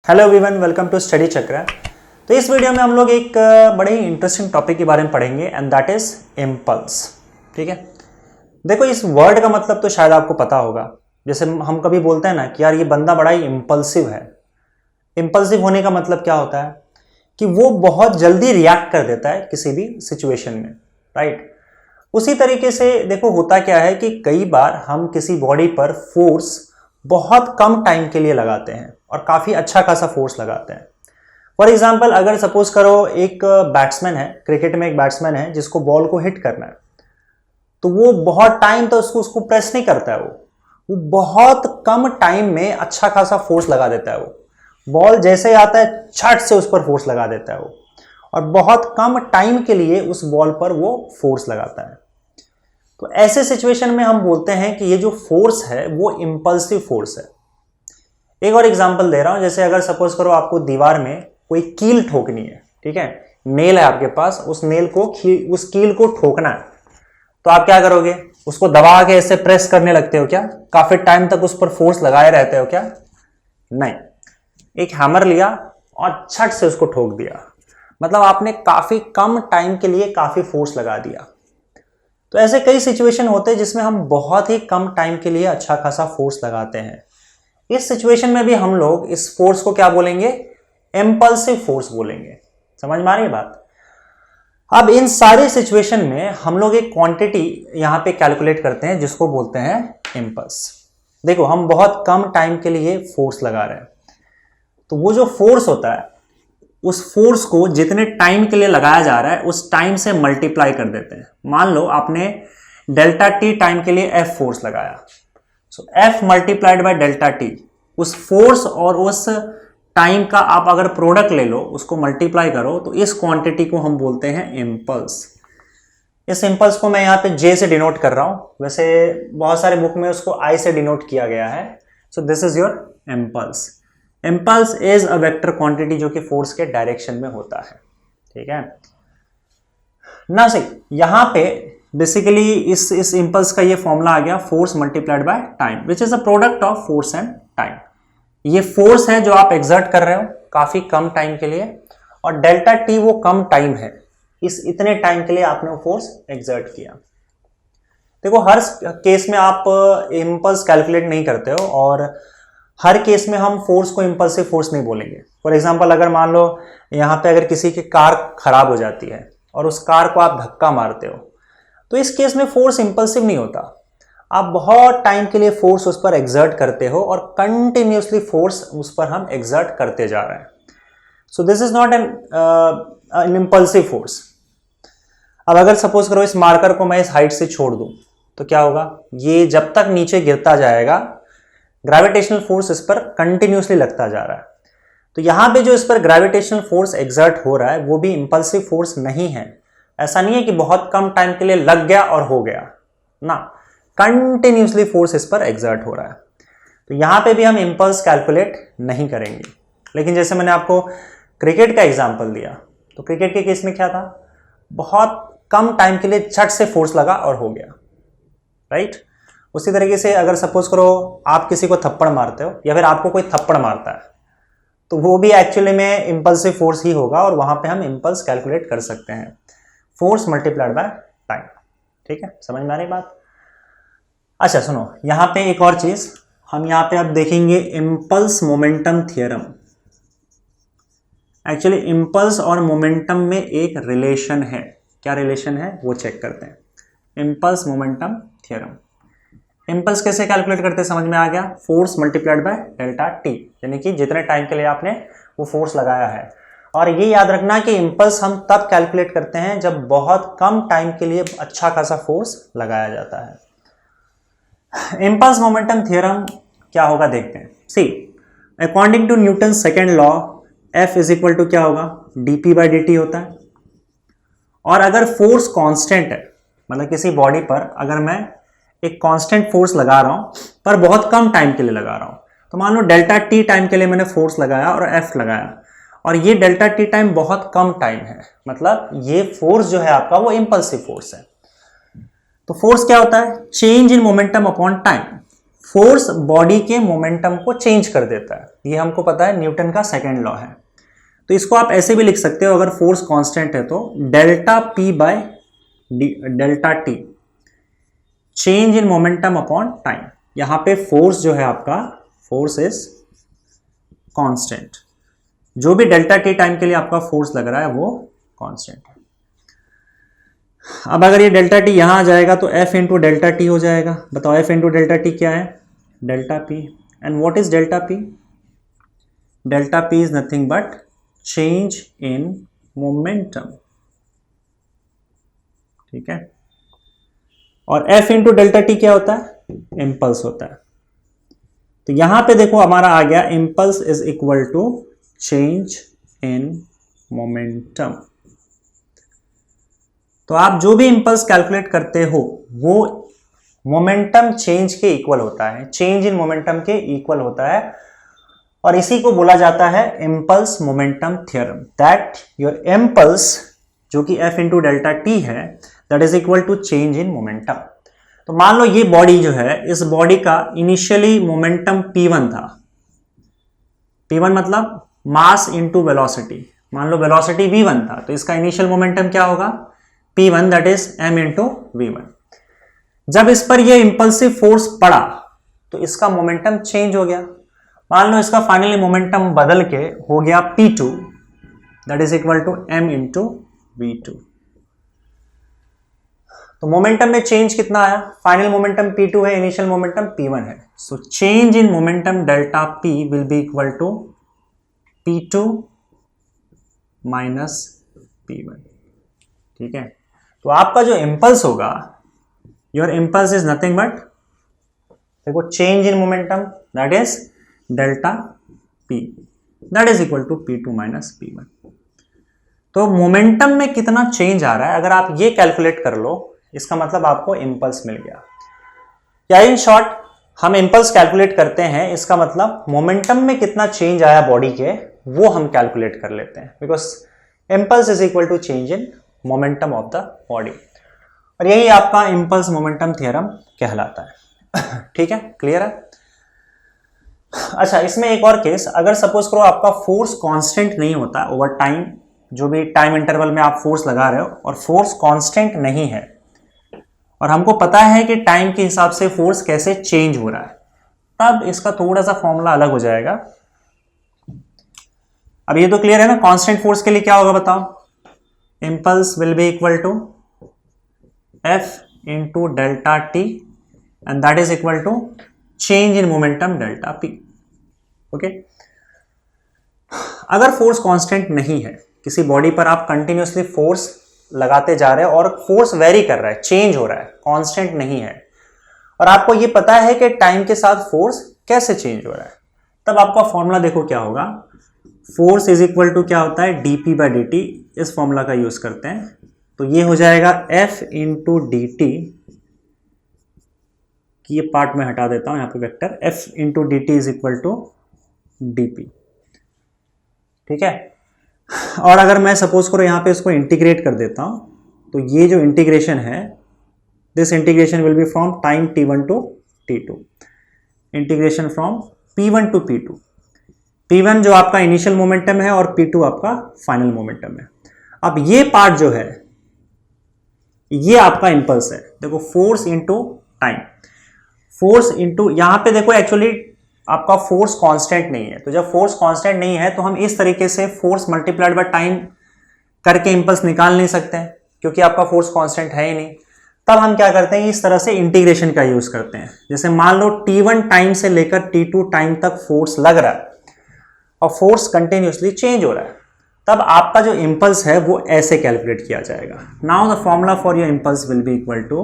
Hello everyone, welcome to study Chakra. तो इस video में हम लोग एक बड़े ही इंटरेस्टिंग टॉपिक के बारे में पढ़ेंगे एंड दैट इज इम्पल्स। ठीक है, देखो इस वर्ड का मतलब तो शायद आपको पता होगा। जैसे हम कभी बोलते हैं ना कि यार ये बंदा बड़ा ही इम्पल्सिव है। इम्पल्सिव होने का मतलब क्या होता है कि वो बहुत जल्दी रिएक्ट कर देता है किसी भी सिचुएशन में, राइट। उसी तरीके से देखो होता क्या है कि कई बार हम किसी बॉडी पर फोर्स बहुत कम टाइम के लिए लगाते हैं और काफी अच्छा खासा फोर्स लगाते हैं। फॉर एग्जाम्पल, अगर सपोज करो एक बैट्समैन है, क्रिकेट में एक बैट्समैन है जिसको बॉल को हिट करना है, तो वो बहुत टाइम तो उसको प्रेस नहीं करता है। वो बहुत कम टाइम में अच्छा खासा फोर्स लगा देता है। वो बॉल जैसे ही आता है छट से उस पर फोर्स लगा देता है वो, और बहुत कम टाइम के लिए उस बॉल पर वो फोर्स लगाता है। तो ऐसे सिचुएशन में हम बोलते हैं कि ये जो फोर्स है वो इम्पल्सिव फोर्स है। एक और एग्जांपल दे रहा हूं, जैसे अगर सपोज करो आपको दीवार में कोई कील ठोकनी है, ठीक है, नेल है आपके पास, उस नेल को उस कील को ठोकना है, तो आप क्या करोगे? उसको दबा के ऐसे प्रेस करने लगते हो क्या? काफी टाइम तक उस पर फोर्स लगाए रहते हो क्या? नहीं, एक हैमर लिया और छट से उसको ठोक दिया, मतलब आपने काफी कम टाइम के लिए काफी फोर्स लगा दिया। तो ऐसे कई सिचुएशन होते हैं जिसमें हम बहुत ही कम टाइम के लिए अच्छा खासा फोर्स लगाते हैं। इस सिचुएशन में भी हम लोग इस फोर्स को क्या बोलेंगे? इम्पल्सिव फोर्स बोलेंगे। समझ में आ रही है बात? अब इन सारे सिचुएशन में हम लोग एक क्वांटिटी यहां पे कैलकुलेट करते हैं जिसको बोलते हैं इम्पल्स। देखो हम बहुत कम टाइम के लिए फोर्स लगा रहे हैं, तो वो जो फोर्स होता है उस फोर्स को जितने टाइम के लिए लगाया जा रहा है उस टाइम से मल्टीप्लाई कर देते हैं। मान लो आपने डेल्टा टी टाइम के लिए एफ फोर्स लगाया, so F multiplied by delta T, उस फोर्स और उस टाइम का आप अगर प्रोडक्ट ले लो, उसको मल्टीप्लाई करो, तो इस क्वांटिटी को हम बोलते हैं इम्पल्स। इस इम्पल्स को मैं यहाँ पे जे से डिनोट कर रहा हूं, वैसे बहुत सारे बुक में उसको आई से डिनोट किया गया है। So this is your impulse. Impulse is a vector quantity जो कि फोर्स के डायरेक्शन में होता है। ठीक है ना? सही, यहां पे बेसिकली इस इम्पल्स का ये फॉर्मूला आ गया, force multiplied by time which is a product of force and time. ये फोर्स है जो आप एग्जर्ट कर रहे हो काफी कम टाइम के लिए, और डेल्टा टी वो कम टाइम है, इस इतने टाइम के लिए आपने वो फोर्स एग्जर्ट किया। देखो हर केस में आप इम्पल्स कैलकुलेट नहीं करते हो, और हर केस में हम फोर्स को इम्पल्सिव फोर्स नहीं बोलेंगे। फॉर एग्जाम्पल, अगर मान लो यहाँ पे अगर किसी की कार खराब हो जाती है और उस कार को आप धक्का मारते हो, तो इस केस में फोर्स इंपल्सिव नहीं होता। आप बहुत टाइम के लिए फोर्स उस पर एग्जर्ट करते हो और कंटिन्यूसली फोर्स उस पर हम एग्जर्ट करते जा रहे हैं। So this is not an impulsive force. अब अगर सपोज करो इस मार्कर को मैं इस हाइट से छोड़ दूं, तो क्या होगा? ये जब तक नीचे गिरता जाएगा ग्रेविटेशनल फोर्स इस पर कंटिन्यूसली लगता जा रहा है। तो यहां पे जो इस पर ग्रेविटेशनल फोर्स एग्जर्ट हो रहा है वो भी इंपल्सिव फोर्स नहीं है। ऐसा नहीं है कि बहुत कम टाइम के लिए लग गया और हो गया ना, कंटिन्यूसली फोर्स इस पर एग्जर्ट हो रहा है। तो यहां पे भी हम इंपल्स कैलकुलेट नहीं करेंगे। लेकिन जैसे मैंने आपको क्रिकेट का एग्जांपल दिया, तो क्रिकेट के केस में क्या था? बहुत कम टाइम के लिए झट से फोर्स लगा और हो गया, राइट। उसी तरीके से अगर सपोज करो आप किसी को थप्पड़ मारते हो या फिर आपको कोई थप्पड़ मारता है, तो वो भी एक्चुअली में इंपल्सिव फोर्स ही होगा, और वहां पे हम इंपल्स कैलकुलेट कर सकते हैं, फोर्स मल्टीप्लाइड बाय टाइम। ठीक है, समझ में आ रही बात? अच्छा सुनो, यहां पे एक और चीज हम यहां पे अब देखेंगे, impulse momentum theorem. Actually impulse और मोमेंटम में एक रिलेशन है। क्या रिलेशन है वो चेक करते हैं। Impulse momentum theorem. इंपल्स कैसे कैलकुलेट करते हैं समझ में आ गया? Force multiplied by delta T, यानी कि जितने टाइम के लिए आपने वो फोर्स लगाया है। और ये याद रखना कि इंपल्स हम तब कैलकुलेट करते हैं जब बहुत कम टाइम के लिए अच्छा खासा फोर्स लगाया जाता है। इंपल्स मोमेंटम थ्योरम क्या होगा देखते हैं। See, according to Newton second law, F is equal to क्या होगा? डीपी बाई डी टी होता है। और अगर फोर्स कांस्टेंट है, मतलब किसी बॉडी पर अगर मैं एक कांस्टेंट फोर्स लगा रहा हूं पर बहुत कम टाइम के लिए लगा रहा हूं, तो मान लो डेल्टा टी टाइम के लिए मैंने फोर्स लगाया और एफ लगाया, और ये डेल्टा टी टाइम बहुत कम टाइम है, मतलब ये फोर्स जो है आपका वो इंपल्सिव फोर्स है। तो फोर्स क्या होता है? Change in momentum upon time. Force body के मोमेंटम को चेंज कर देता है, ये हमको पता है, न्यूटन का सेकंड लॉ है। तो इसको आप ऐसे भी लिख सकते हो, अगर फोर्स कांस्टेंट है तो delta P bye delta T, change in momentum upon time. यहां पे फोर्स जो है आपका, फोर्स इज कांस्टेंट, जो भी डेल्टा टी टाइम के लिए आपका फोर्स लग रहा है वो कांस्टेंट है। अब अगर ये डेल्टा टी यहां आ जाएगा तो एफ इंटू डेल्टा टी हो जाएगा। बताओ एफ इंटू डेल्टा टी क्या है? Delta P. And what is delta P? Delta P is nothing but change in momentum, ठीक है। और एफ इंटू डेल्टा टी क्या होता है? इंपल्स होता है। तो यहां पे देखो हमारा आ गया impulse is equal to change in momentum. तो आप जो भी इंपल्स कैलकुलेट करते हो वो मोमेंटम चेंज के इक्वल होता है, चेंज इन मोमेंटम के इक्वल होता है, और इसी को बोला जाता है impulse momentum theorem, that your impulse जो कि एफ इंटू डेल्टा टी है that is equal to change in momentum. तो मान लो ये बॉडी जो है, इस बॉडी का इनिशियली मोमेंटम p1 था। p1 मतलब मास इंटू वेलोसिटी। मान लो वेलोसिटी v1 था तो इसका इनिशियल मोमेंटम क्या होगा? p1 that is m into v1। जब इस पर ये इंपल्सिव फोर्स पड़ा तो इसका मोमेंटम चेंज हो गया। मान लो इसका फाइनली मोमेंटम बदल के हो गया p2 that is equal to m into v2। तो मोमेंटम में चेंज कितना आया? फाइनल मोमेंटम p2 है, इनिशियल मोमेंटम p1 है। So change in momentum delta p will be equal to p2 minus p1, ठीक है। तो आपका जो इंपल्स होगा, your impulse is nothing but, देखो, change in momentum that is delta p that is equal to p2 minus p1। तो momentum में कितना चेंज आ रहा है, अगर आप ये कैलकुलेट कर लो, इसका मतलब आपको इंपल्स मिल गया। या इन शॉर्ट हम इंपल्स कैलकुलेट करते हैं, इसका मतलब मोमेंटम में कितना चेंज आया बॉडी के वो हम कैलकुलेट कर लेते हैं, because impulse is equal to change in momentum of the body. और यही आपका इंपल्स मोमेंटम थ्योरम कहलाता है। ठीक है, क्लियर है? अच्छा, इसमें एक और केस, अगर सपोज करो आपका फोर्स कांस्टेंट नहीं होता ओवर टाइम, जो भी टाइम इंटरवल में आप फोर्स लगा रहे हो और फोर्स कांस्टेंट नहीं है, और हमको पता है कि टाइम के हिसाब से फोर्स कैसे चेंज हो रहा है, तब इसका थोड़ा सा फॉर्मूला अलग हो जाएगा। अब ये तो क्लियर है ना, कांस्टेंट फोर्स के लिए क्या होगा बताओ? Impulse will be equal to F into delta T and that is equal to change in momentum delta P. Okay, अगर फोर्स कांस्टेंट नहीं है, किसी बॉडी पर आप कंटिन्यूसली फोर्स लगाते जा रहे हो और फोर्स वेरी कर रहा है, चेंज हो रहा है, कांस्टेंट नहीं है, और आपको ये पता है कि टाइम के साथ फोर्स कैसे चेंज हो रहा है, तब आपका फॉर्मूला देखो क्या होगा। फोर्स इज इक्वल टू क्या होता है? dp by dt। इस फॉर्मूला का यूज करते हैं तो ये हो जाएगा f इंटू डी टी, ये पार्ट में हटा देता हूं, यहां पे vector f into D T is equal to dp, ठीक है। और अगर मैं सपोज करो यहां पे इसको इंटीग्रेट कर देता हूं तो ये जो इंटीग्रेशन है, this integration will be from time t1 to t2, integration from p1 to p2। p1 जो आपका इनिशियल मोमेंटम है और p2 आपका फाइनल मोमेंटम है। अब ये पार्ट जो है ये आपका इंपल्स है। देखो, force into time, force into, यहां पे देखो एक्चुअली आपका फोर्स कांस्टेंट नहीं है, तो जब फोर्स कांस्टेंट नहीं है तो हम इस तरीके से फोर्स मल्टीप्लाइड बाय टाइम करके इंपल्स निकाल नहीं सकते हैं, क्योंकि आपका फोर्स कांस्टेंट है ही नहीं। तब हम क्या करते हैं, इस तरह से इंटीग्रेशन का यूज करते हैं। जैसे मान लो t1 टाइम से लेकर t2 टाइम तक फोर्स लग रहा है और फोर्स कंटिन्यूसली चेंज हो रहा है, तब आपका जो इंपल्स है वो ऐसे कैलकुलेट किया जाएगा। Now the formula for your impulse will be equal to,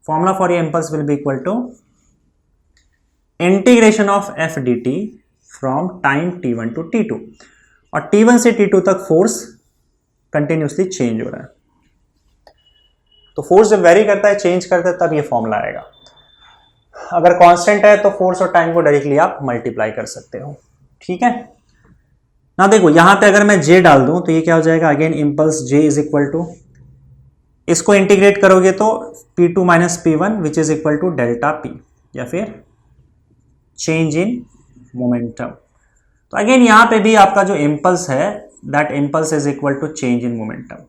formula for your impulse will be equal to integration of F D T from time t1 to t2, और t1 से t2 तक force continuously change हो रहा है। तो force जब very करता है, चेंज करता है, तब ये फॉर्मूला आएगा। अगर कांस्टेंट है तो फोर्स और टाइम को डायरेक्टली आप मल्टीप्लाई कर सकते हो, ठीक है ना। देखो यहां पे अगर मैं j डाल दूं तो ये क्या हो जाएगा, again impulse j is equal to इसको इंटीग्रेट करोगे तो P2 minus P1 which is equal to delta P या फिर चेंज इन मोमेंटम। तो अगेन यहां पे भी आपका जो इम्पल्स है that impulse is equal to change in momentum.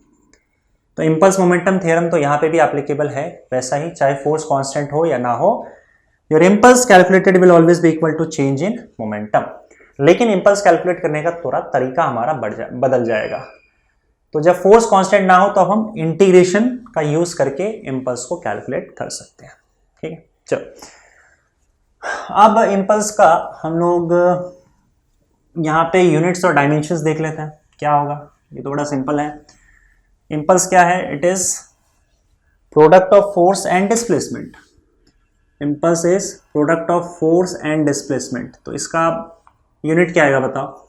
तो इम्पल्स मोमेंटम थ्योरम तो यहां पे भी एप्लीकेबल है, वैसा ही चाहे फोर्स कांस्टेंट हो या ना हो, your impulse calculated will always be equal to change in momentum. लेकिन इम्पल्स कैलकुलेट करने का थोड़ा तरीका हमारा बदल जाएगा। तो जब फोर्स कांस्टेंट ना हो तो हम इंटीग्रेशन का यूज करके इम्पल्स को कैलकुलेट कर सकते हैं। ठीक है, चलो अब इम्पल्स का हम लोग यहाँ पे यूनिट्स और डायमेंशंस देख लेते हैं क्या होगा। ये तो बड़ा सिंपल है। इम्पल्स क्या है? It is product of force and displacement. Impulse is product of force and displacement. तो इसका यूनिट क्या आएगा बताओ?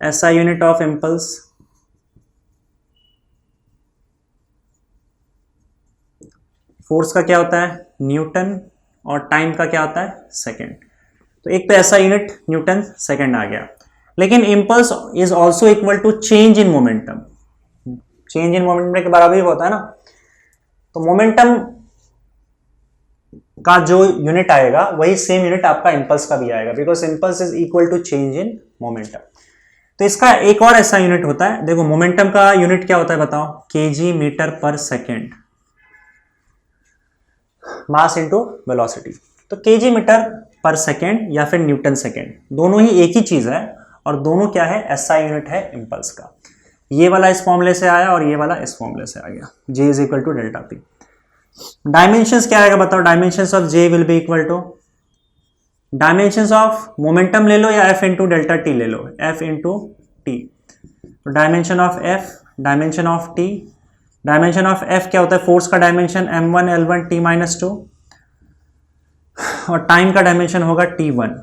SI unit of impulse force का क्या होता है? न्यूटन, और टाइम का क्या होता है? सेकेंड। तो एक तो SI यूनिट न्यूटन सेकेंड आ गया। लेकिन impulse is also equal to change in momentum. Change in momentum के बराबर ही होता है ना। तो मोमेंटम का जो यूनिट आएगा वही सेम यूनिट आपका इम्पल्स का भी आएगा, because impulse is equal to change in momentum. तो इसका एक और ऐसा यूनिट होता है, देखो मोमेंटम का यूनिट क्या होता है बताओ? kg metre per second, mass into velocity. तो kg मीटर पर सेकेंड या फिर न्यूटन सेकेंड, दोनों ही एक ही चीज है, और दोनों क्या है? SI यूनिट है इम्पल्स का। ये वाला इस फॉर्मूले से आया और ये वाला इस फॉर्मूले से आ गया, J is equal to delta P। Dimensions क्या आएगा बताओ? Dimensions of J will be equal to dimensions of momentum ले लो या F इंटू डेल्टा T ले लो, F इंटू T। तो dimension of F, dimension of T, dimension of F क्या होता है? फोर्स का dimension m1 L1 T minus 2, और टाइम का डायमेंशन होगा T1।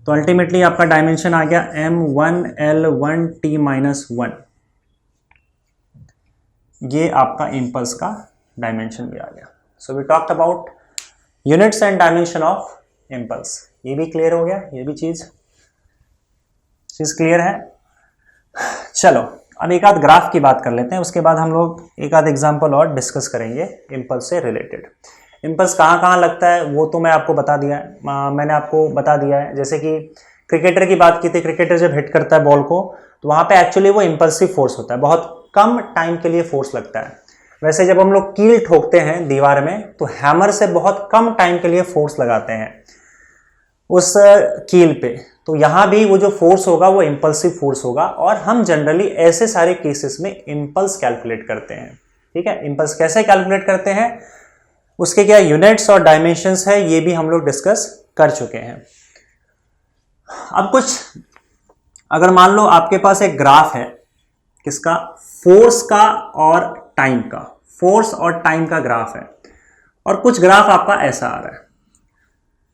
तो अल्टीमेटली आपका डायमेंशन आ गया m1 L1 T माइनस 1। ये आपका इम्पल्स का डायमेंशन भी आ गया। So we talked about units and dimension of impulse. ये भी क्लियर हो गया, ये भी चीज क्लियर है। चलो अब एक आध ग्राफ की बात कर लेते हैं, उसके बाद हम लोग एक आध एग्जांपल और डिस्कस करेंगे इम्पल्स से रिलेटेड। इम्पल्स कहाँ कहाँ लगता है वो तो मैं आपको बता दिया है, मैंने आपको बता दिया है। जैसे कि क्रिकेटर की बात की थी, क्रिकेटर जब हिट करता है बॉल को तो वहाँ पे एक्चुअली वो इम्पल्सिव फोर्स होता है, बहुत कम टाइम के लिए फोर्स लगता है। वैसे जब हम लोग कील ठोकते हैं दीवार में तो हैमर से बहुत कम टाइम के लिए फोर्स लगाते हैं उस कील पे। तो यहाँ भी वो जो फोर्स होगा वो इम्पल्सिव फोर्स होगा, और हम जनरली ऐसे सारे केसेस में इम्पल्स कैलकुलेट करते हैं। ठीक है, इम्पल्स कैसे कैलकुलेट करते हैं, उसके क्या यूनिट्स और डायमेंशंस है, ये भी हम लोग डिस्कस कर चुके हैं। अब कुछ अगर मान लो आपके पास एक ग्राफ है, किसका? फोर्स का और टाइम का, फोर्स और टाइम का ग्राफ है, और कुछ ग्राफ आपका ऐसा आ रहा है।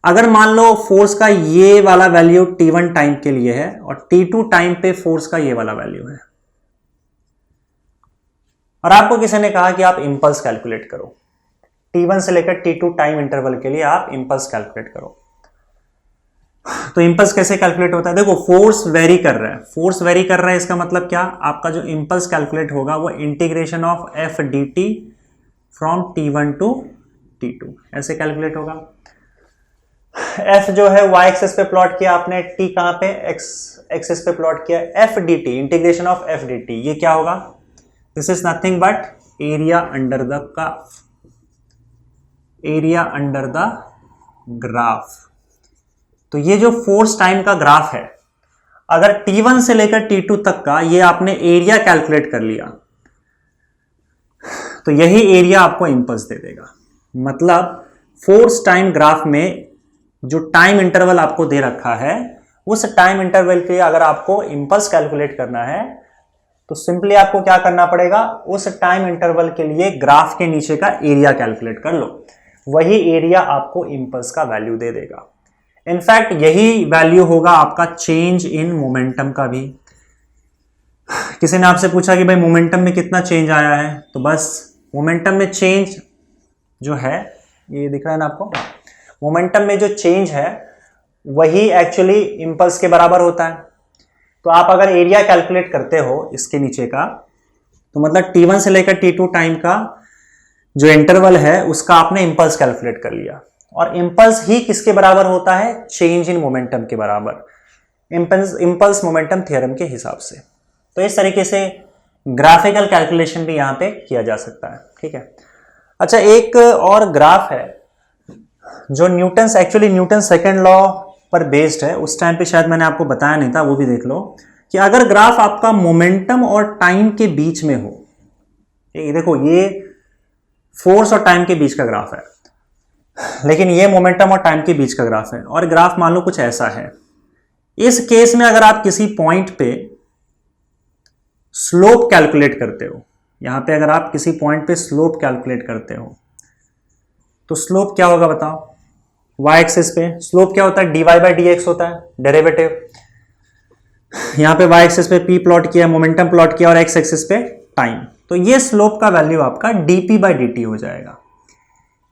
अगर मान लो फोर्स का ये वाला वैल्यू T1 टाइम के लिए है और T2 टाइम पे फोर्स का ये वाला वैल्यू है, और आपको किसी ने कहा कि आप इम्पल्स कैलकुलेट करो, T1 से लेकर T2 टाइम इंटरवल के लिए आप इम्पल्स कैलकुलेट करो। तो इम्पल्स कैसे कैलकुलेट होता है? देखो फोर्स वेरी कर रहा है, फोर्स वेरी कर रहा है, इसका मतलब क्या? आपका जो इम्पल्स कैलकुलेट होगा वो integration of F dt from T1 to T2 ऐसे कैलकुलेट होगा। F जो है y एक्सिस पे प्लॉट किया आपने, T कहां पे? x एक्सिस पे प्लॉट किया। F dt integration of F dt, ये क्या होगा? This is nothing but area under the curve, area under the graph. तो ये जो फोर्स टाइम का ग्राफ है, अगर T1 से लेकर T2 तक का ये आपने एरिया कैलकुलेट कर लिया तो यही एरिया आपको इम्पल्स दे देगा। मतलब फोर्स टाइम ग्राफ में जो टाइम इंटरवल आपको दे रखा है, उस टाइम इंटरवल के अगर आपको इम्पल्स कैलकुलेट करना है तो सिंपली आपको क्या करना पड़ेगा? उस टाइम इंटरवल के लिए ग्राफ के नीचे का एरिया कैलकुलेट कर लो, वही एरिया आपको इम्पल्स का वैल्यू दे देगा। इनफैक्ट यही वैल्यू होगा आपका चेंज इन मोमेंटम का भी। किसी ने आपसे पूछा कि भाई मोमेंटम में कितना चेंज आया है, तो बस मोमेंटम में चेंज जो है, ये दिख रहा है ना आपको, मोमेंटम में जो चेंज है वही एक्चुअली इम्पल्स के बराबर होता है। तो आप अगर एरिया कैलकुलेट करते हो इसके नीचे का, तो मतलब t1 से लेकर t2 टाइम का जो इंटरवल है उसका आपने इंपल्स कैलकुलेट कर लिया, और इंपल्स ही किसके बराबर होता है? चेंज इन मोमेंटम के बराबर, इंपल्स मोमेंटम थ्योरम के हिसाब से। तो इस तरीके से ग्राफिकल कैलकुलेशन भी यहां पे किया जा सकता है, ठीक है। अच्छा, एक और ग्राफ है जो न्यूटन सेकंड लॉ पर बेस्ड है, उस टाइम पे शायद मैंने आपको बताया नहीं था, वो भी देख लो कि अगर ग्राफ आपका मोमेंटम और टाइम के बीच में हो, ये देखो ये फोर्स और टाइम के बीच का ग्राफ है, लेकिन ये मोमेंटम और टाइम के बीच का ग्राफ है, और ग्राफ मान लो कुछ ऐसा है। इस केस में अगर आप किसी पॉइंट पे स्लोप कैलकुलेट करते हो, यहां पे अगर आप किसी पॉइंट पे स्लोप कैलकुलेट करते हो तो स्लोप क्या होगा बताओ? y एक्सिस पे स्लोप क्या होता है? dy बाई डी एक्स होता है, डेरिवेटिव। यहां पे y एक्सिस पे p प्लॉट किया, मोमेंटम प्लॉट किया, और x एक्सिस पे टाइम, तो ये स्लोप का वैल्यू आपका dp बाई dt हो जाएगा।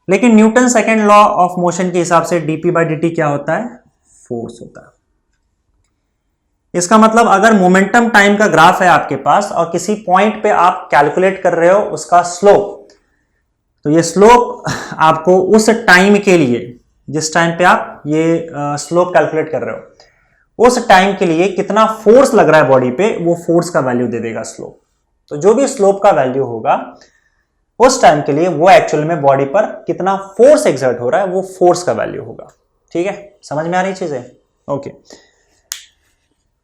लेकिन Newton second law of motion के हिसाब से dp बाई dt क्या होता है? फोर्स होता है। इसका मतलब अगर मोमेंटम टाइम का ग्राफ है आपके पास और किसी पॉइंट पे आप कैलकुलेट कर रहे हो उसका स्लोप, तो ये स्लोप आपको उस टाइम के लिए, जिस टाइम पे आप ये स्लोप कैलकुलेट कर रहे हो, उस टाइम के लिए कितना फोर्स लग रहा है बॉडी पे, वो फोर्स का वैल्यू दे देगा स्लोप। तो जो भी स्लोप का वैल्यू होगा उस टाइम के लिए, वो एक्चुअल में बॉडी पर कितना फोर्स एक्सर्ट हो रहा है, वो फोर्स का वैल्यू होगा। ठीक है, समझ में आ रही चीजें? ओके।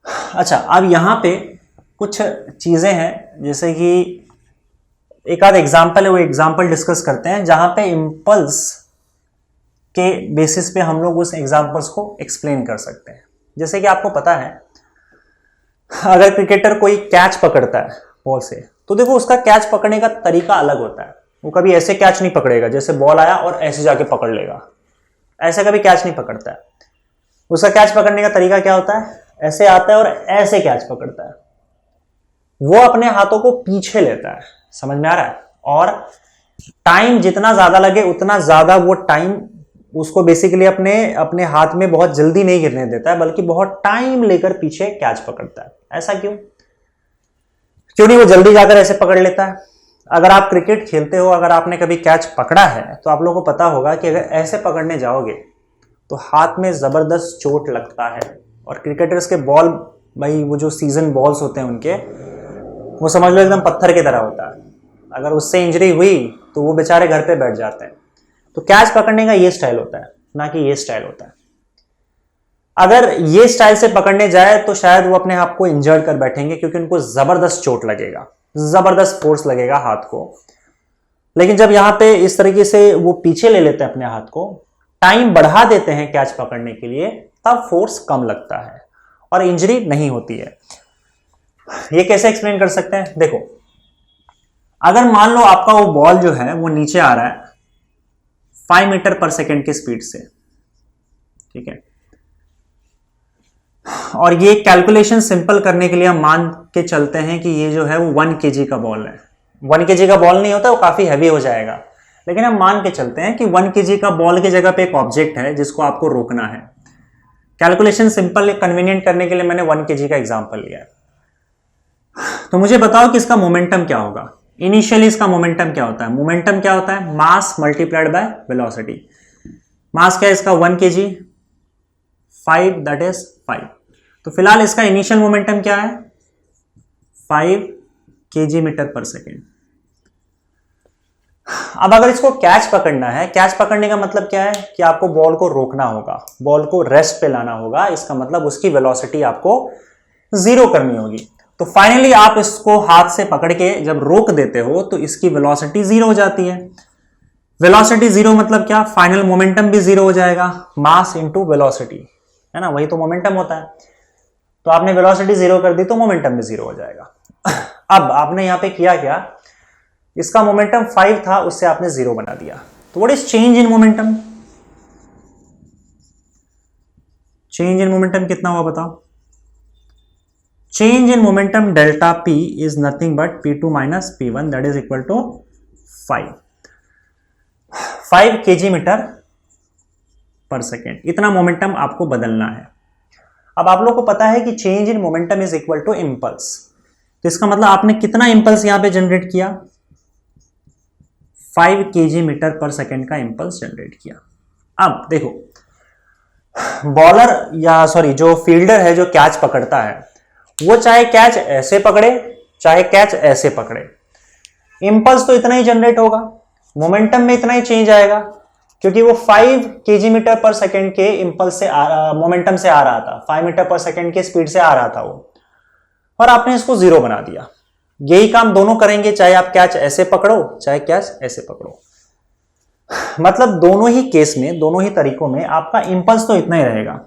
अच्छा, अब यहां पे कुछ चीजें हैं, जैसे कि एक आध एग्जाम्पल है, वो एग्जाम्पल डिस्कस करते हैं जहां पे इंपल्स के बेसिस पे हम लोग उस एग्जाम्पल्स को एक्सप्लेन कर सकते हैं। जैसे कि आपको पता है, अगर क्रिकेटर कोई कैच पकड़ता है बॉल से, तो देखो उसका कैच पकड़ने का तरीका अलग होता है। वो कभी ऐसे कैच नहीं पकड़ेगा जैसे बॉल आया और ऐसे जाके पकड़ लेगा, ऐसे कभी कैच नहीं पकड़ता है। उसका कैच पकड़ने का तरीका क्या होता है? ऐसे आता है और ऐसे कैच पकड़ता है। वो अपने हाथों को पीछे लेता है, समझ में आ रहा है? और टाइम जितना ज्यादा लगे उतना ज्यादा वो टाइम उसको बेसिकली अपने हाथ में बहुत जल्दी नहीं गिरने देता है, बल्कि बहुत टाइम लेकर पीछे कैच पकड़ता है। ऐसा क्यों नहीं वो जल्दी जाकर ऐसे पकड़ लेता है? अगर आप क्रिकेट खेलते हो, अगर आपने कभी कैच पकड़ा है, तो आप लोगों को पता होगा कि अगर ऐसे पकड़ने जाओगे तो हाथ में जबरदस्त चोट लगता है। और क्रिकेटर्स के बॉल, भाई वो जो सीजन बॉल्स होते हैं उनके, वो समझ लो एकदम पत्थर की तरह होता है। अगर उससे इंजरी हुई तो वो बेचारे घर पे बैठ जाते हैं। तो कैच पकड़ने का ये स्टाइल होता है, ना कि ये स्टाइल होता है। अगर ये स्टाइल से पकड़ने जाए तो शायद वो अपने आप को इंजर्ड कर बैठेंगे, क्योंकि उनको जबरदस्त चोट लगेगा, जबरदस्त फोर्स लगेगा हाथ को। लेकिन जब यहां पे इस तरीके से वो पीछे ले लेते हैं अपने हाथ को, टाइम बढ़ा देते हैं कैच पकड़ने के लिए, तब फोर्स कम लगता है और इंजरी नहीं होती है। ये कैसे एक्सप्लेन कर सकते हैं? देखो, अगर मान लो आपका वो बॉल जो है वो नीचे आ रहा है 5 मीटर पर सेकेंड की स्पीड से, ठीक है, और ये कैलकुलेशन सिंपल करने के लिए हम मान के चलते हैं कि ये जो है वो 1 kg का बॉल है। 1 kg का बॉल नहीं होता, वो काफी हैवी हो जाएगा, लेकिन हम मान के चलते हैं कि 1 kg का बॉल की जगह पे एक ऑब्जेक्ट है जिसको आपको रोकना है। कैलकुलेशन सिंपल कन्वीनियंट करने के लिए मैंने 1 kg का एग्जांपल लिया है। तो मुझे बताओ कि इसका मोमेंटम क्या होगा। इनिशियली इसका मोमेंटम क्या होता है? मोमेंटम क्या होता है? Mass multiplied by velocity. Mass क्या है इसका? 1 kg, 5, दैट इज 5। तो फिलहाल इसका इनिशियल मोमेंटम क्या है? 5 kg मीटर पर सेकेंड। अब अगर इसको कैच पकड़ना है, कैच पकड़ने का मतलब क्या है कि आपको बॉल को रोकना होगा, बॉल को रेस्ट पे लाना होगा। इसका मतलब उसकी वेलोसिटी आपको 0 करनी होगी। तो फाइनली आप इसको हाथ से पकड़ के जब रोक देते हो तो इसकी वेलोसिटी 0 हो जाती है। वेलोसिटी 0 मतलब क्या? फाइनल मोमेंटम भी 0 हो जाएगा। मास इंटू वेलोसिटी, है ना, वही तो मोमेंटम होता है। तो आपने वेलोसिटी 0 कर दी तो मोमेंटम भी 0 हो जाएगा। अब आपने यहां पे किया क्या? इसका मोमेंटम 5 था, उससे आपने 0 बना दिया। तो what is change in momentum? Change in momentum कितना हुआ बताओ? Change in momentum delta p is nothing but p2 minus p1, that is equal to 5 kg metre per second. इतना मोमेंटम आपको बदलना है। अब आप लोग को पता है कि change in momentum is equal to impulse. तो इसका मतलब आपने कितना इंपल्स यहां पे जनरेट किया, 5 kg मीटर पर सेकेंड का इंपल्स जनरेट किया। अब देखो बॉलर या सॉरी जो फील्डर है जो कैच पकड़ता है, वो चाहे कैच ऐसे पकड़े चाहे कैच ऐसे पकड़े, इंपल्स तो इतना ही जनरेट होगा, मोमेंटम में इतना ही चेंज आएगा, क्योंकि वो 5 kg मीटर पर सेकेंड के इंपल्स से मोमेंटम से आ रहा था, 5 मीटर पर सेकेंड के स्पीड से आ रहा था वो, और आपने इसको जीरो बना दिया। यही काम दोनों करेंगे, चाहे आप कैच ऐसे पकड़ो चाहे कैच ऐसे पकड़ो। मतलब दोनों ही केस में, दोनों ही तरीकों में आपका इंपल्स तो इतना ही रहेगा।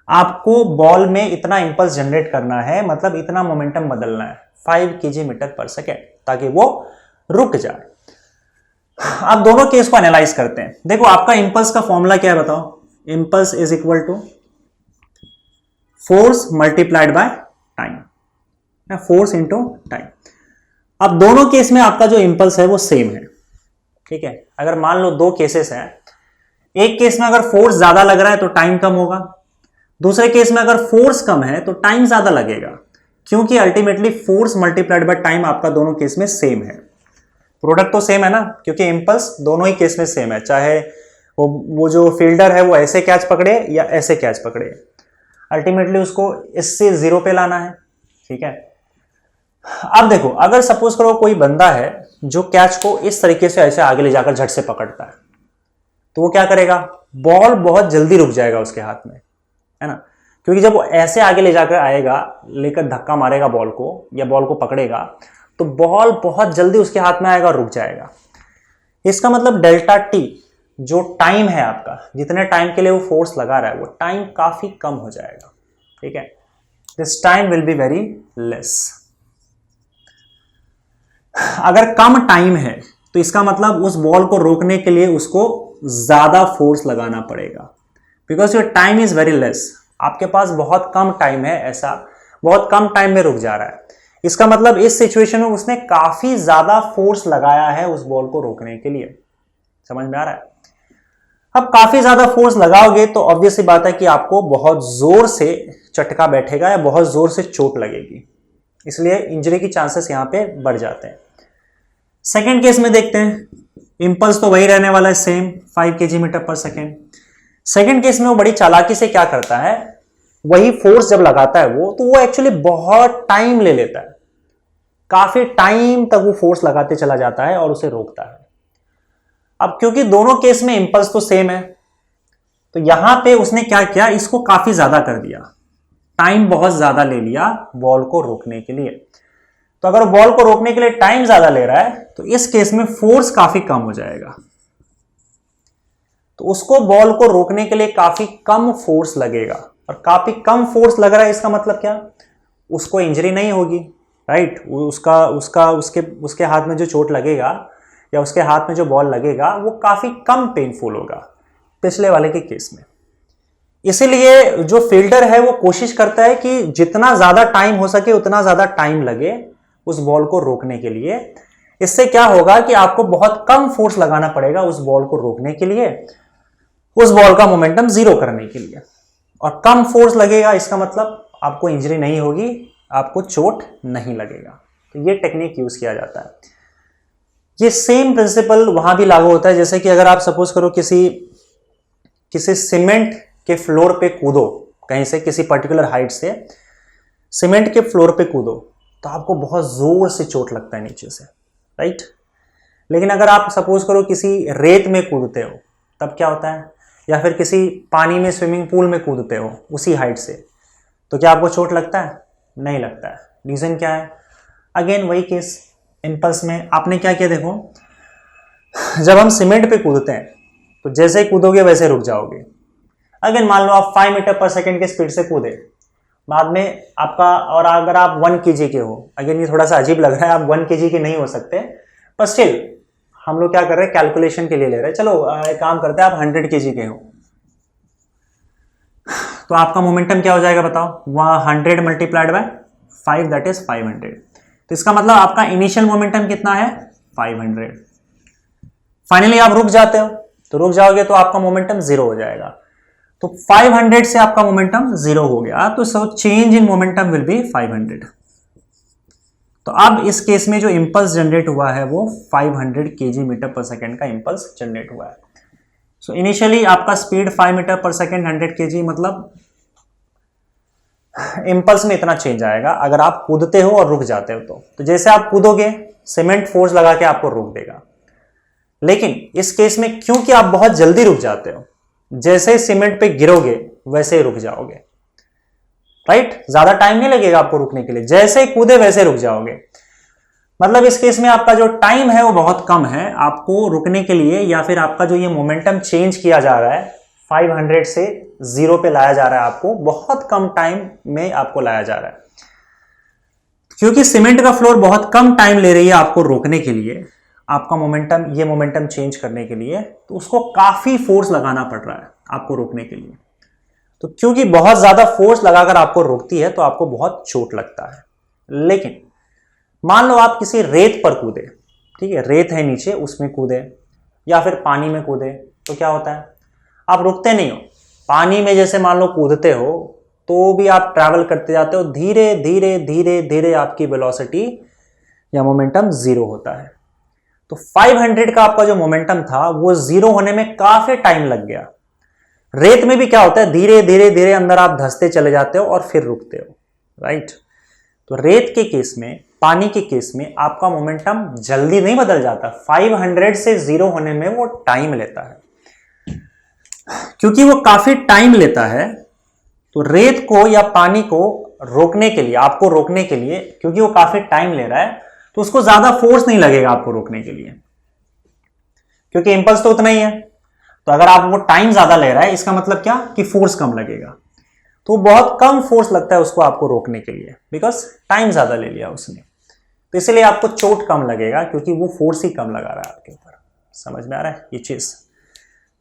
आपको बॉल में इतना इंपल्स जनरेट करना है, मतलब इतना मोमेंटम बदलना है 5 kg मीटर पर सेकेंड, ताकि वो रुक जाए। आप दोनों केस को एनालाइज करते हैं। देखो आपका इंपल्स का फॉर्मूला क्या है बताओ, impulse is equal to force multiplied by time, force into time. अब दोनों केस में आपका जो इंपल्स है वो सेम है, ठीक है। अगर मान लो दो केसेस हैं, एक केस में अगर फोर्स ज्यादा लग रहा है तो टाइम कम होगा, दूसरे केस में अगर फोर्स कम है तो टाइम ज्यादा लगेगा, क्योंकि ultimately force multiplied by time आपका दोनों केस में सेम है। प्रोडक्ट तो सेम है ना, क्योंकि इंपल्स दोनों ही केस में सेम है, चाहे वो जो फील्डर है वो ऐसे कैच पकड़े या ऐसे कैच पकड़े, अल्टीमेटली उसको इससे जीरो पे लाना है, ठीक है। अब देखो अगर सपोज करो कोई बंदा है जो कैच को इस तरीके से ऐसे आगे ले जाकर झट से पकड़ता है, तो वो क्या करेगा, बॉल बहुत जल्दी रुक जाएगा उसके हाथ में, है ना, क्योंकि जब वो ऐसे आगे ले जाकर आएगा, लेकर धक्का मारेगा बॉल को या बॉल को पकड़ेगा, तो बॉल बहुत जल्दी उसके हाथ में आएगा और रुक जाएगा। इसका मतलब डेल्टा टी जो टाइम है आपका, जितने टाइम के लिए वो फोर्स लगा रहा है, वो टाइम काफी कम हो जाएगा, ठीक है। This time will be very less. अगर कम टाइम है तो इसका मतलब उस बॉल को रोकने के लिए उसको ज्यादा फोर्स लगाना पड़ेगा, because your time is very less. आपके पास बहुत कम टाइम है, ऐसा बहुत कम टाइम में रुक जा रहा है। इसका मतलब इस सिचुएशन में उसने काफी ज्यादा फोर्स लगाया है उस बॉल को रोकने के लिए। समझ में आ रहा है? अब काफी ज्यादा फोर्स लगाओगे तो ऑब्वियस सी बात है कि आपको बहुत जोर से चटका बैठेगा या बहुत जोर से चोट लगेगी, इसलिए इंजरी की चांसेस यहां पे बढ़ जाते हैं। सेकेंड केस में देखते हैं, इंपल्स तो वही रहने वाला है same 5 kg metre per second. Second case में वो बड़ी चालाकी से क्या करता है, वही फोर्स जब लगाता है वो, तो वो एक्चुअली बहुत टाइम ले लेता है, काफी टाइम तक वो फोर्स लगाते चला जाता है और उसे रोकता है। अब क्योंकि दोनों केस में इंपल्स तो सेम है, तो यहां पे उसने क्या किया, इसको काफी ज्यादा कर दिया, टाइम बहुत ज्यादा ले लिया बॉल को रोकने के लिए। तो अगर बॉल को रोकने के लिए टाइम ज्यादा ले रहा है तो इस केस में फोर्स काफी कम हो जाएगा, तो उसको बॉल को रोकने के लिए काफी कम फोर्स लगेगा, और काफी कम फोर्स लग रहा है इसका मतलब क्या, उसको इंजरी नहीं होगी, राइट। उसके हाथ में जो चोट लगेगा या उसके हाथ में जो बॉल लगेगा वो काफी कम पेनफुल होगा पिछले वाले के केस में। इसीलिए जो फील्डर है वो कोशिश करता है कि जितना ज्यादा टाइम हो सके उतना ज्यादा टाइम लगे उस बॉल को रोकने के लिए। इससे क्या होगा कि आपको बहुत कम फोर्स लगाना पड़ेगा उस बॉल को रोकने के लिए, उस बॉल का मोमेंटम जीरो करने के लिए, और कम फोर्स लगेगा, इसका मतलब आपको इंजरी नहीं होगी, आपको चोट नहीं लगेगा। तो ये टेक्निक यूज किया जाता है। ये सेम प्रिंसिपल वहां भी लागू होता है, जैसे कि अगर आप सपोज करो किसी सीमेंट के फ्लोर पे कूदो, कहीं से किसी पर्टिकुलर हाइट से सीमेंट के फ्लोर पे कूदो, तो आपको बहुत जोर से चोट लगता है नीचे से, राइट। लेकिन अगर आप सपोज करो किसी रेत में कूदते हो, तब क्या होता है, या फिर किसी पानी में स्विमिंग पूल में कूदते हो उसी हाइट से, तो क्या आपको चोट लगता है? नहीं लगता है। रीजन क्या है? अगेन वही केस, इंपल्स में आपने क्या किया, देखो जब हम सीमेंट पे कूदते हैं तो जैसे ही कूदोगे वैसे रुक जाओगे। अगेन मान लो आप 5 मीटर पर सेकेंड के स्पीड से कूदे, बाद में आपका, और अगर आप 1 kg के हो, अगेन ये थोड़ा सा अजीब लग रहा है, आप 1 kg के नहीं हो सकते, पर स्टिल हम लोग क्या कर रहे हैं, कैलकुलेशन के लिए ले रहे हैं। चलो एक काम करते हैं, आप 100 kg के हो, तो आपका मोमेंटम क्या हो जाएगा बताओ, वहां 100 मल्टीप्लाइड बाय 5 दैट इज 500। तो इसका मतलब आपका इनिशियल मोमेंटम कितना है, 500। फाइनली आप रुक जाते हो, तो रुक जाओगे तो आपका मोमेंटम जीरो हो जाएगा। तो 500 से आपका मोमेंटम जीरो हो गया, तो सो change in momentum will be 500। तो अब इस केस में जो इंपल्स जनरेट हुआ है वो 500 kg मीटर पर सेकेंड का इंपल्स जनरेट हुआ है। सो इनिशियली आपका speed 5 metre per second 100 kg, मतलब इंपल्स में इतना चेंज आएगा अगर आप कूदते हो और रुक जाते हो तो जैसे आप कूदोगे सीमेंट फोर्स लगा के आपको रोक देगा, लेकिन इस केस में क्योंकि आप बहुत जल्दी रुक जाते हो, जैसे ही सीमेंट पे गिरोगे वैसे ही रुक जाओगे, राइट? ज्यादा टाइम नहीं लगेगा आपको रुकने के लिए, जैसे ही कूदे वैसे रुक जाओगे। मतलब इस केस में आपका जो टाइम है वो बहुत कम है आपको रुकने के लिए, या फिर आपका जो ये मोमेंटम चेंज किया जा रहा है 500 से 0 पे लाया जा रहा है, आपको बहुत कम टाइम में आपको लाया जा रहा है। क्योंकि सीमेंट का फ्लोर बहुत कम टाइम ले रही है आपको रोकने के लिए, आपका ये मोमेंटम चेंज करने के लिए, तो उसको काफी फोर्स लगाना पड़ रहा है आपको रोकने के लिए। तो क्योंकि बहुत ज्यादा फोर्स लगाकर आपको रोकती है तो आपको बहुत चोट लगता है। लेकिन मान लो आप किसी रेत पर कूदे, ठीक है, रेत है नीचे उसमें कूदे या फिर पानी में कूदे, तो क्या होता है, आप रुकते नहीं हो। पानी में जैसे मान लो कूदते हो तो भी आप ट्रैवल करते जाते हो, धीरे धीरे धीरे धीरे आपकी वेलोसिटी या मोमेंटम 0 होता है। तो 500 का आपका जो मोमेंटम था वो 0 होने में काफी टाइम लग गया। रेत में भी क्या होता है, धीरे धीरे धीरे अंदर आप धंसते चले जाते हो और फिर रुकते हो, राइट? तो रेत के केस में, पानी के केस में आपका मोमेंटम जल्दी नहीं बदल जाता, 500 से 0 होने में वो टाइम लेता है। क्योंकि वो काफी टाइम लेता है तो रेत को या पानी को रोकने के लिए, आपको रोकने के लिए, क्योंकि वो काफी टाइम ले रहा है तो उसको ज्यादा फोर्स नहीं लगेगा आपको रोकने के लिए, क्योंकि इंपल्स तो उतना ही है। तो अगर आप वो टाइम ज्यादा ले रहा है इसका मतलब क्या कि फोर्स कम लगेगा, तो बहुत कम फोर्स लगता है उसको आपको रोकने के लिए, बिकॉज टाइम ज्यादा ले लिया उसने। तो इसलिए आपको चोट कम लगेगा क्योंकि वो फोर्स ही कम लगा रहा है आपके ऊपर। समझ में आ रहा है ये चीज?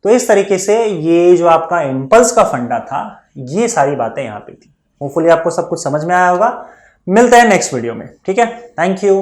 तो इस तरीके से ये जो आपका इंपल्स का फंडा था, ये सारी बातें यहां पे थी। होपफुली आपको सब कुछ समझ में आया होगा। मिलते हैं नेक्स्ट वीडियो में, ठीक है? Thank you.